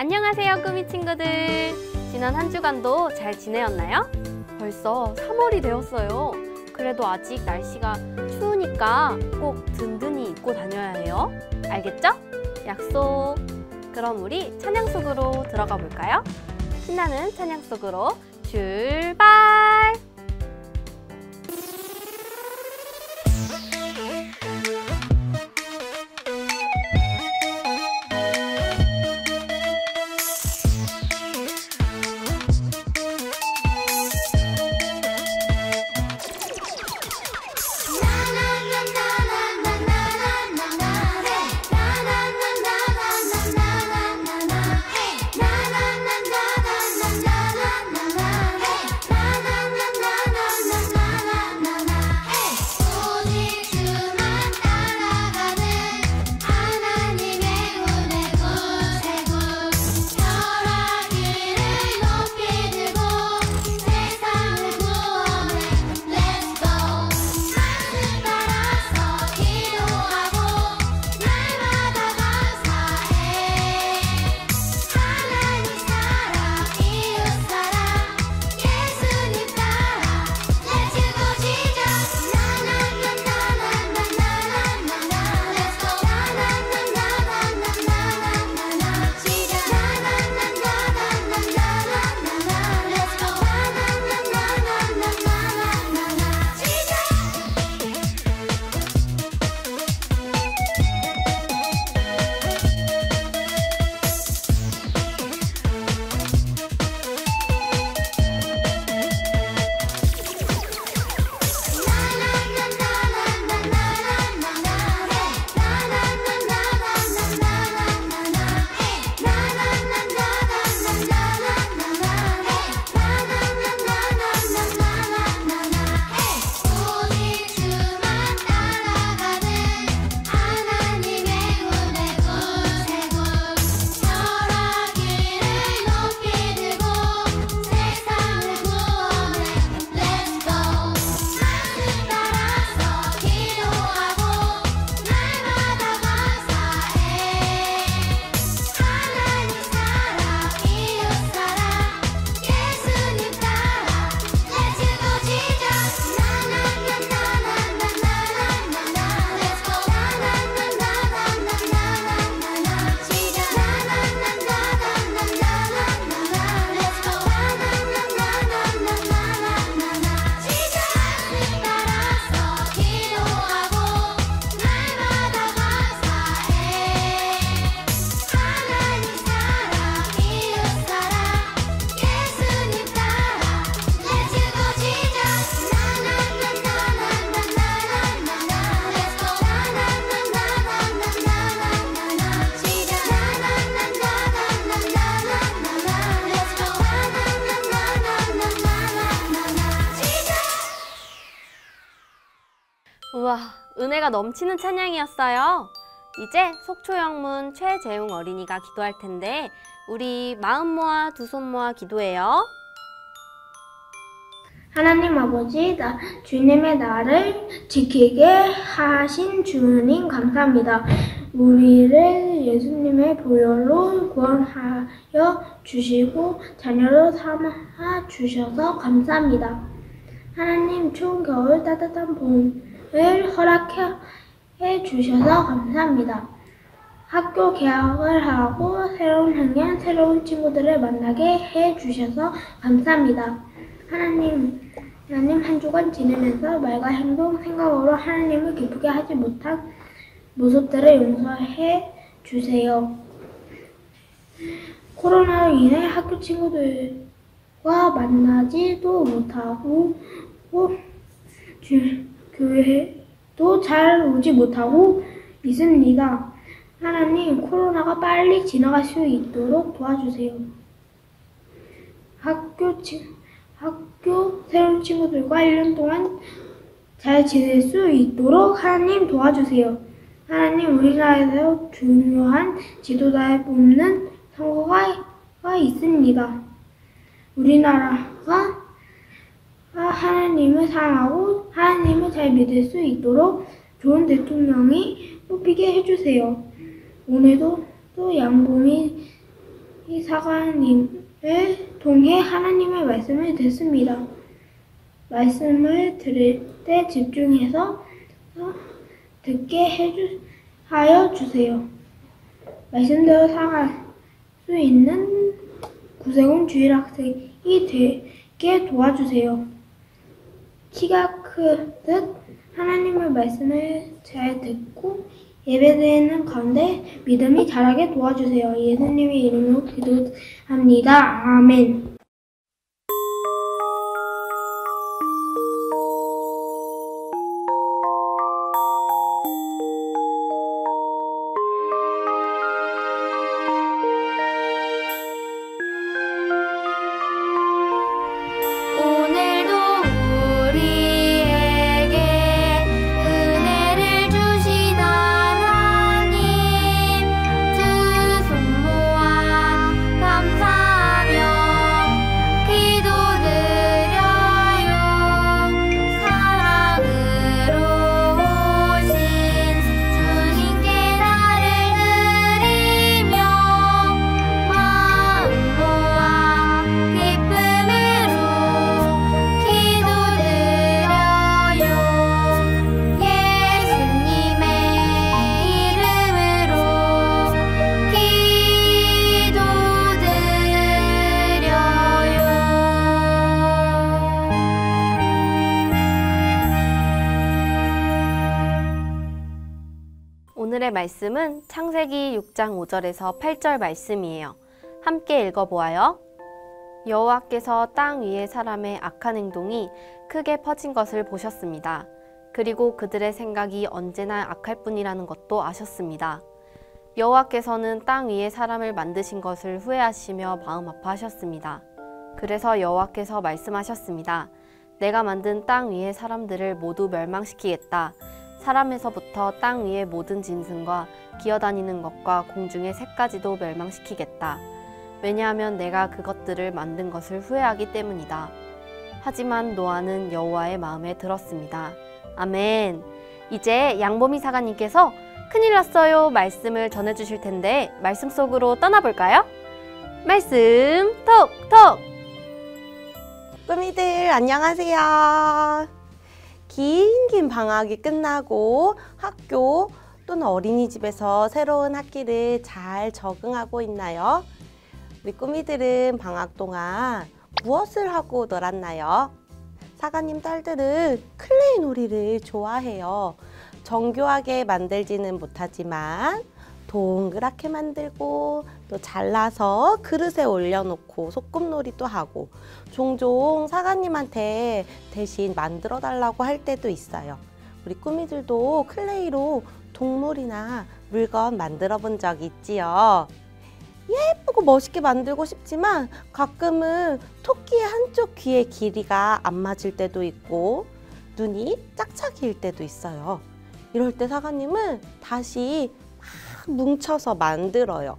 안녕하세요, 꾸미 친구들. 지난 한 주간도 잘 지내었나요? 벌써 3월이 되었어요. 그래도 아직 날씨가 추우니까 꼭 든든히 입고 다녀야 해요. 알겠죠? 약속! 그럼 우리 찬양 속으로 들어가 볼까요? 신나는 찬양 속으로 출발! 우와, 은혜가 넘치는 찬양이었어요. 이제 속초영문 최재웅 어린이가 기도할 텐데 우리 마음 모아 두 손 모아 기도해요. 하나님 아버지, 주님의 나를 지키게 하신 주님 감사합니다. 우리를 예수님의 보혈로 구원하여 주시고 자녀로 삼아 주셔서 감사합니다. 하나님, 추운 겨울 따뜻한 봄을 허락해 주셔서 감사합니다. 학교 개학을 하고 새로운 학년, 새로운 친구들을 만나게 해 주셔서 감사합니다. 하나님 한 주간 지내면서 말과 행동, 생각으로 하나님을 기쁘게 하지 못한 모습들을 용서해 주세요. 코로나로 인해 학교 친구들과 만나지도 못하고 교회도 잘 오지 못하고 있습니다. 하나님, 코로나가 빨리 지나갈 수 있도록 도와주세요. 학교 새로운 친구들과 1년 동안 잘 지낼 수 있도록 하나님 도와주세요. 하나님, 우리나라에서 중요한 지도자를 뽑는 선거가 있습니다. 우리나라가 하나님을 사랑하고 하나님을 잘 믿을 수 있도록 좋은 대통령이 뽑히게 해주세요. 오늘도 또 양봉이 이 사관님을 통해 하나님의 말씀을 듣습니다. 말씀을 들을 때 집중해서 듣게 하여 주세요. 말씀대로 살아갈 수 있는 구세군 주일학생이 되게 도와주세요. 키가 크듯 하나님의 말씀을 잘 듣고 예배드리는 가운데 믿음이 자라게 도와주세요. 예수님의 이름으로 기도합니다. 아멘. 오늘도 우리에게 은혜를 주신 하나님 두 손 모아 감사하며 기도드려요. 사랑으로 오신 주님께 나를 드리며 마음 모아 기쁨으로 기도드려요. 예수님의 이름으로 기도드려요. 오늘의 말씀은 창세기 6장 5절에서 8절 말씀이에요. 함께 읽어보아요. 여호와께서 땅 위의 사람의 악한 행동이 크게 퍼진 것을 보셨습니다. 그리고 그들의 생각이 언제나 악할 뿐이라는 것도 아셨습니다. 여호와께서는 땅 위의 사람을 만드신 것을 후회하시며 마음 아파하셨습니다. 그래서 여호와께서 말씀하셨습니다. 내가 만든 땅 위의 사람들을 모두 멸망시키겠다. 사람에서부터 땅 위의 모든 짐승과 기어다니는 것과 공중의 새까지도 멸망시키겠다. 왜냐하면 내가 그것들을 만든 것을 후회하기 때문이다. 하지만 노아는 여호와의 마음에 들었습니다. 아멘. 이제 양보미 사관님께서 큰일 났어요 말씀을 전해주실 텐데 말씀 속으로 떠나볼까요? 말씀 톡톡! 꾸미들 안녕하세요. 긴 방학이 끝나고 학교 또는 어린이집에서 새로운 학기를 잘 적응하고 있나요? 우리 꾸미들은 방학 동안 무엇을 하고 놀았나요? 사관님 딸들은 클레이 놀이를 좋아해요. 정교하게 만들지는 못하지만 동그랗게 만들고 또 잘라서 그릇에 올려놓고 소꿉놀이도 하고 종종 사관님한테 대신 만들어 달라고 할 때도 있어요. 우리 꾸미들도 클레이로 동물이나 물건 만들어 본 적 있지요. 예쁘고 멋있게 만들고 싶지만 가끔은 토끼의 한쪽 귀의 길이가 안 맞을 때도 있고 눈이 짝짝이일 때도 있어요. 이럴 때 사관님은 다시 막 뭉쳐서 만들어요.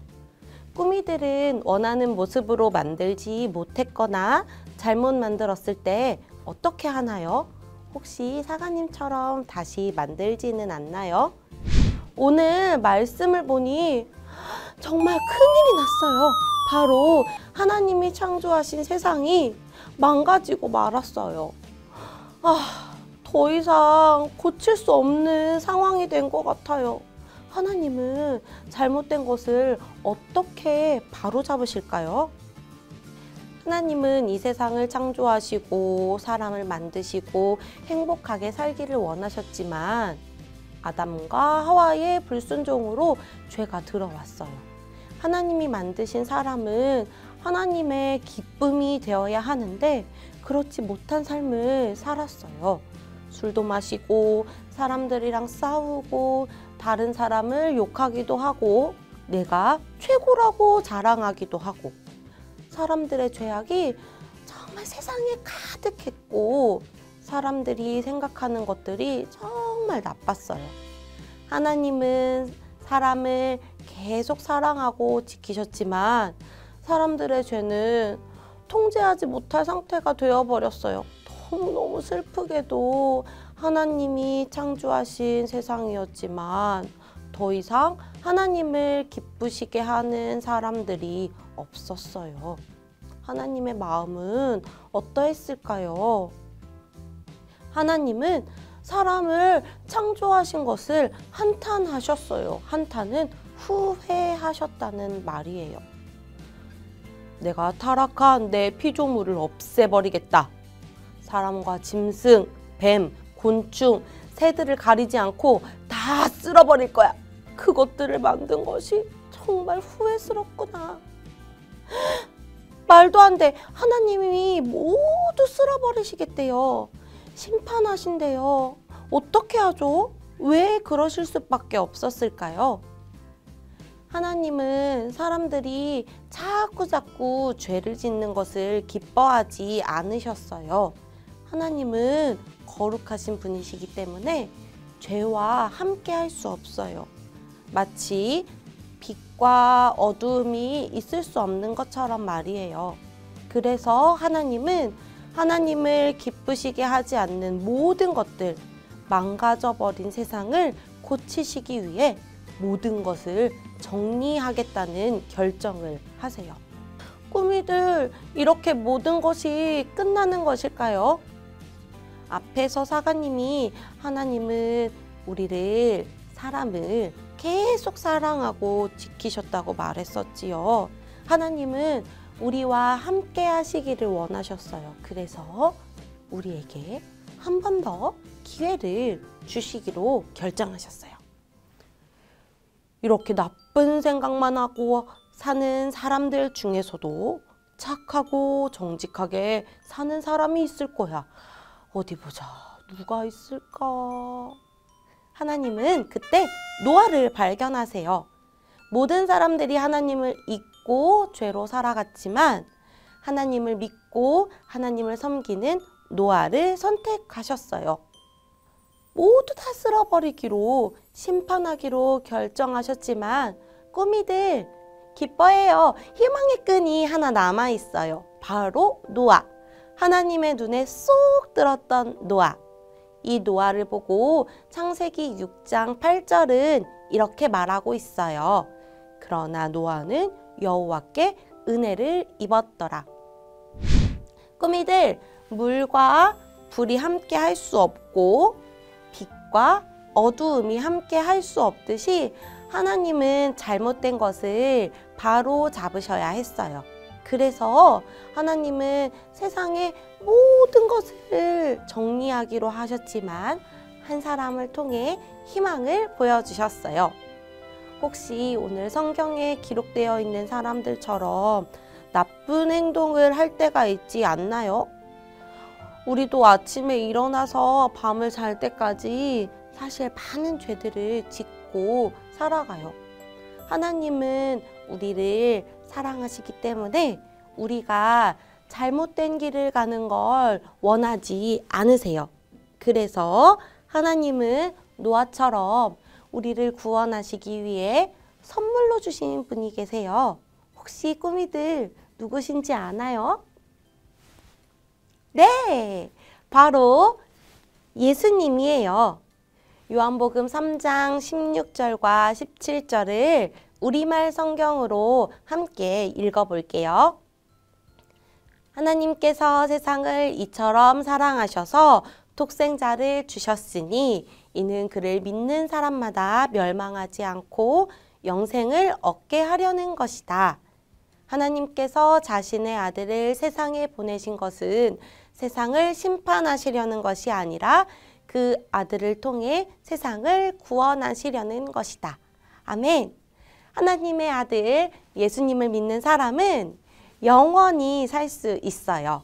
꾸미들은 원하는 모습으로 만들지 못했거나 잘못 만들었을 때 어떻게 하나요? 혹시 사관님처럼 다시 만들지는 않나요? 오늘 말씀을 보니 정말 큰일이 났어요. 바로 하나님이 창조하신 세상이 망가지고 말았어요. 더 이상 고칠 수 없는 상황이 된 것 같아요. 하나님은 잘못된 것을 어떻게 바로잡으실까요? 하나님은 이 세상을 창조하시고 사람을 만드시고 행복하게 살기를 원하셨지만 아담과 하와의 불순종으로 죄가 들어왔어요. 하나님이 만드신 사람은 하나님의 기쁨이 되어야 하는데 그렇지 못한 삶을 살았어요. 술도 마시고 사람들이랑 싸우고 다른 사람을 욕하기도 하고 내가 최고라고 자랑하기도 하고 사람들의 죄악이 정말 세상에 가득했고 사람들이 생각하는 것들이 정말 나빴어요. 하나님은 사람을 계속 사랑하고 지키셨지만 사람들의 죄는 통제하지 못할 상태가 되어버렸어요. 너무너무 슬프게도 하나님이 창조하신 세상이었지만 더 이상 하나님을 기쁘시게 하는 사람들이 없었어요. 하나님의 마음은 어떠했을까요? 하나님은 사람을 창조하신 것을 한탄하셨어요. 한탄은 후회하셨다는 말이에요. 내가 타락한 내 피조물을 없애버리겠다. 사람과 짐승, 뱀, 곤충, 새들을 가리지 않고 다 쓸어버릴 거야. 그것들을 만든 것이 정말 후회스럽구나. 말도 안 돼. 하나님이 모두 쓸어버리시겠대요. 심판하신대요. 어떻게 하죠? 왜 그러실 수밖에 없었을까요? 하나님은 사람들이 자꾸 죄를 짓는 것을 기뻐하지 않으셨어요. 하나님은 거룩하신 분이시기 때문에 죄와 함께 할 수 없어요. 마치 빛과 어두움이 있을 수 없는 것처럼 말이에요. 그래서 하나님은 하나님을 기쁘시게 하지 않는 모든 것들, 망가져버린 세상을 고치시기 위해 모든 것을 정리하겠다는 결정을 하세요. 꾸미들, 이렇게 모든 것이 끝나는 것일까요? 앞에서 사가님이 하나님은 우리를, 사람을 계속 사랑하고 지키셨다고 말했었지요. 하나님은 우리와 함께 하시기를 원하셨어요. 그래서 우리에게 한 번 더 기회를 주시기로 결정하셨어요. 이렇게 나쁜 생각만 하고 사는 사람들 중에서도 착하고 정직하게 사는 사람이 있을 거야. 어디 보자. 누가 있을까? 하나님은 그때 노아를 발견하세요. 모든 사람들이 하나님을 잊고 죄로 살아갔지만 하나님을 믿고 하나님을 섬기는 노아를 선택하셨어요. 모두 다 쓸어버리기로, 심판하기로 결정하셨지만 꾸미들, 기뻐해요. 희망의 끈이 하나 남아있어요. 바로 노아. 하나님의 눈에 쏙 들었던 노아. 이 노아를 보고 창세기 6장 8절은 이렇게 말하고 있어요. 그러나 노아는 여호와께 은혜를 입었더라. 꾸미들, 물과 불이 함께 할 수 없고 빛과 어두움이 함께 할 수 없듯이 하나님은 잘못된 것을 바로 잡으셔야 했어요. 그래서 하나님은 세상의 모든 것을 정리하기로 하셨지만 한 사람을 통해 희망을 보여주셨어요. 혹시 오늘 성경에 기록되어 있는 사람들처럼 나쁜 행동을 할 때가 있지 않나요? 우리도 아침에 일어나서 밤을 잘 때까지 사실 많은 죄들을 짓고 살아가요. 하나님은 우리를 사랑하시기 때문에 우리가 잘못된 길을 가는 걸 원하지 않으세요. 그래서 하나님은 노아처럼 우리를 구원하시기 위해 선물로 주신 분이 계세요. 혹시 꾸미들 누구신지 아나요? 네, 바로 예수님이에요. 요한복음 3장 16절과 17절을 우리말 성경으로 함께 읽어볼게요. 하나님께서 세상을 이처럼 사랑하셔서 독생자를 주셨으니 이는 그를 믿는 사람마다 멸망하지 않고 영생을 얻게 하려는 것이다. 하나님께서 자신의 아들을 세상에 보내신 것은 세상을 심판하시려는 것이 아니라 그 아들을 통해 세상을 구원하시려는 것이다. 아멘. 하나님의 아들 예수님을 믿는 사람은 영원히 살 수 있어요.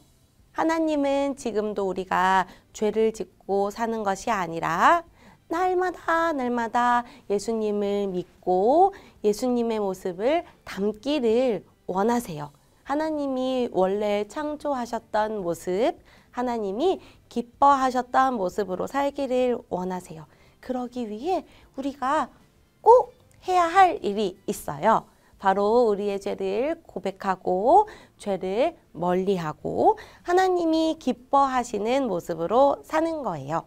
하나님은 지금도 우리가 죄를 짓고 사는 것이 아니라 날마다 예수님을 믿고 예수님의 모습을 담기를 원하세요. 하나님이 원래 창조하셨던 모습, 하나님이 기뻐하셨던 모습으로 살기를 원하세요. 그러기 위해 우리가 꼭 해야 할 일이 있어요. 바로 우리의 죄를 고백하고 죄를 멀리하고 하나님이 기뻐하시는 모습으로 사는 거예요.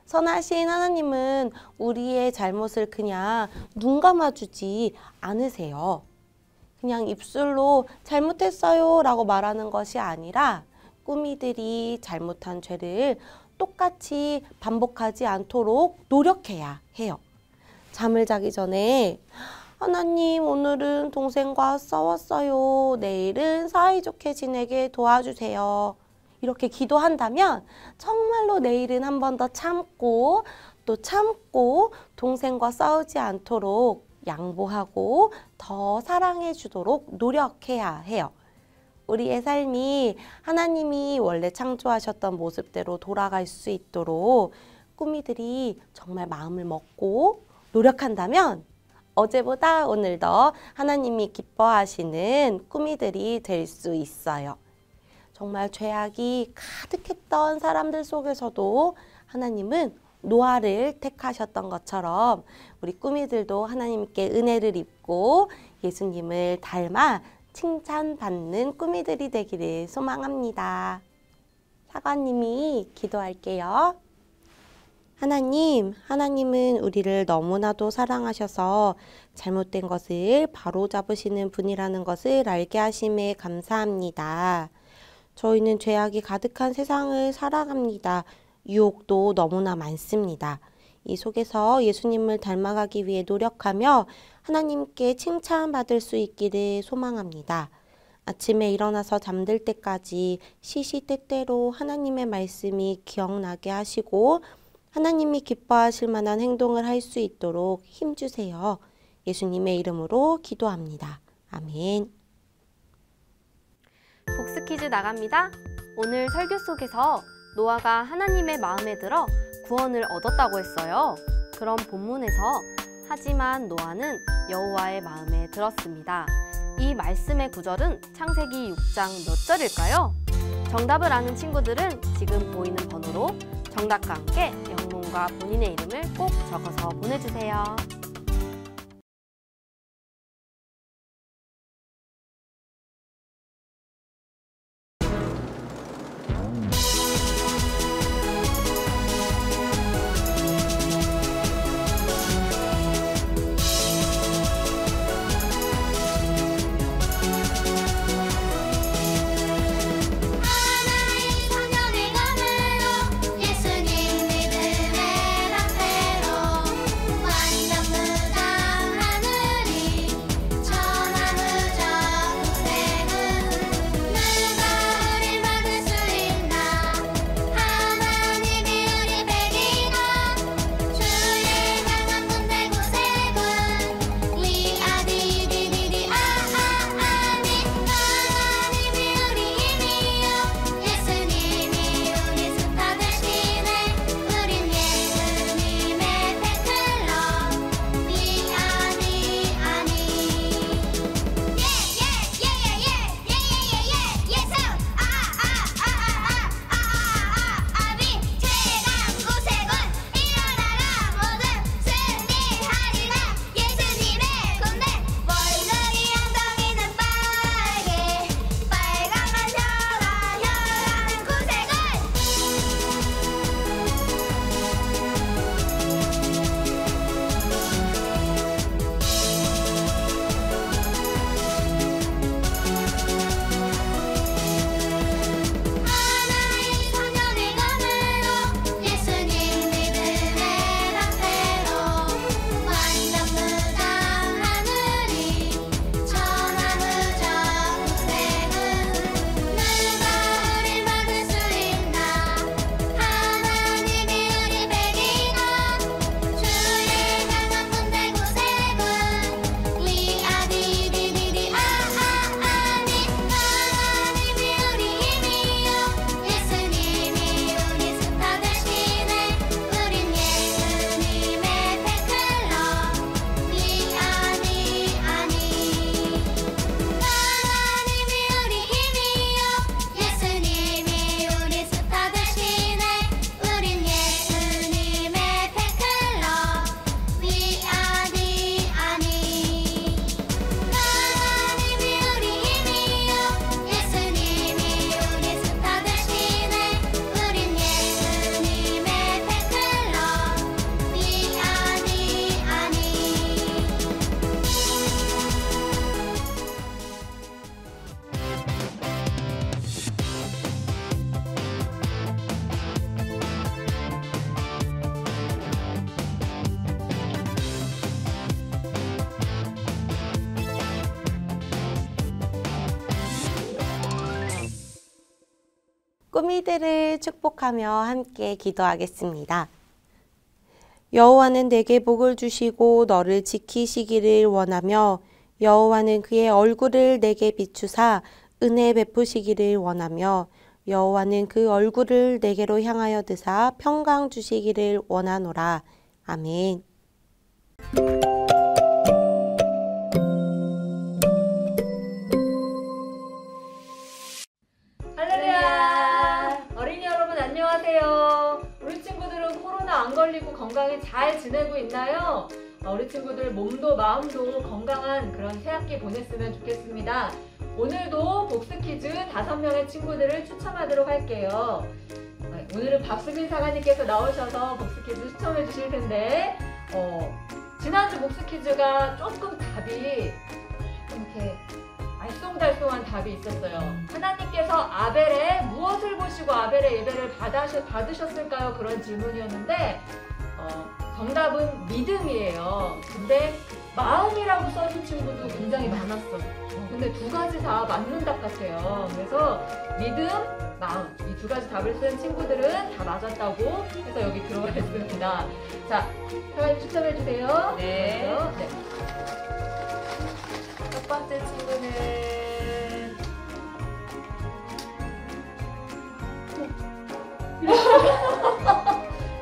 선하신 하나님은 우리의 잘못을 그냥 눈 감아주지 않으세요. 그냥 입술로 잘못했어요 라고 말하는 것이 아니라 꾸미들이 잘못한 죄를 똑같이 반복하지 않도록 노력해야 해요. 잠을 자기 전에 하나님, 오늘은 동생과 싸웠어요. 내일은 사이좋게 지내게 도와주세요. 이렇게 기도한다면 정말로 내일은 한 번 더 참고 또 참고 동생과 싸우지 않도록 양보하고 더 사랑해 주도록 노력해야 해요. 우리의 삶이 하나님이 원래 창조하셨던 모습대로 돌아갈 수 있도록 꾸미들이 정말 마음을 먹고 노력한다면 어제보다 오늘 더 하나님이 기뻐하시는 꾸미들이 될 수 있어요. 정말 죄악이 가득했던 사람들 속에서도 하나님은 노아를 택하셨던 것처럼 우리 꾸미들도 하나님께 은혜를 입고 예수님을 닮아 칭찬받는 꾸미들이 되기를 소망합니다. 사과님이 기도할게요. 하나님은 우리를 너무나도 사랑하셔서 잘못된 것을 바로잡으시는 분이라는 것을 알게 하심에 감사합니다. 저희는 죄악이 가득한 세상을 살아갑니다. 유혹도 너무나 많습니다. 이 속에서 예수님을 닮아가기 위해 노력하며 하나님께 칭찬받을 수 있기를 소망합니다. 아침에 일어나서 잠들 때까지 시시때때로 하나님의 말씀이 기억나게 하시고 하나님이 기뻐하실 만한 행동을 할 수 있도록 힘주세요. 예수님의 이름으로 기도합니다. 아멘. 복습 퀴즈 나갑니다. 오늘 설교 속에서 노아가 하나님의 마음에 들어 구원을 얻었다고 했어요. 그럼 본문에서 하지만 노아는 여호와의 마음에 들었습니다. 이 말씀의 구절은 창세기 6장 몇 절일까요? 정답을 아는 친구들은 지금 보이는 번호로 정답과 함께 영문과 본인의 이름을 꼭 적어서 보내주세요. 예수님 믿음의 랑패로 완전 꾸미들을 축복하며 함께 기도하겠습니다. 여호와는 내게 복을 주시고 너를 지키시기를 원하며 여호와는 그의 얼굴을 내게 비추사 은혜 베푸시기를 원하며 여호와는 그 얼굴을 내게로 향하여 드사 평강 주시기를 원하노라. 아멘. 할렐루야! 어린이 여러분 안녕하세요. 우리 친구들은 코로나 안 걸리고 건강히 잘 지내고 있나요? 우리 친구들 몸도 마음도 건강한 그런 새학기 보냈으면 좋겠습니다. 오늘도 복스키즈 5명의 친구들을 추첨하도록 할게요. 오늘은 박수빈 사관님께서 나오셔서 복스키즈 추첨해 주실 텐데 지난주 복스키즈가 조금 답이 좀 이렇게 알쏭달쏭한 답이 있었어요. 하나님께서 아벨의 무엇을 보시고 아벨의 예배를 받으셨을까요? 그런 질문이었는데 정답은 믿음이에요. 근데 마음이라고 써준 친구도 굉장히 많았어. 근데 두 가지 다 맞는 답 같아요. 그래서 믿음, 마음 이 두 가지 답을 쓴 친구들은 다 맞았다고 해서 여기 들어가 있습니다. 자, 사관님 추첨해 주세요. 네. 네. 첫 번째 친구는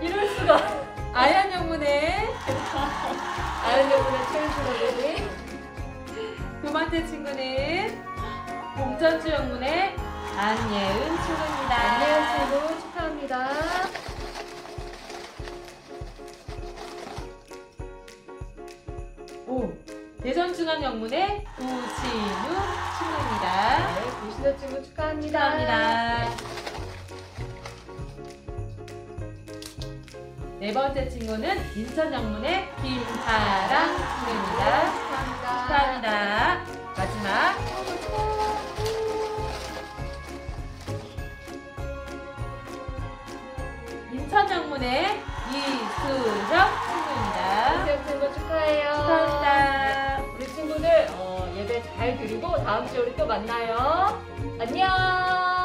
이럴 수가. 아연 영문의 아연 여분의 최은수 두 번째 친구는 공전주 영문의 안예은 친구입니다. 안예은 친구 축하합니다. 대전중앙 영문의 구진우 친구입니다. 네, 구신호 친구 축하합니다. 축하합니다. 네 번째 친구는 인천 영문의 김사랑 친구입니다. 축하합니다. 축하합니다. 마지막 인천 영문의 이수정 친구입니다. 이수영 친구 축하해요. 축하합니다. 우리 친구들 예배 잘 드리고 다음 주에 우리 또 만나요. 안녕.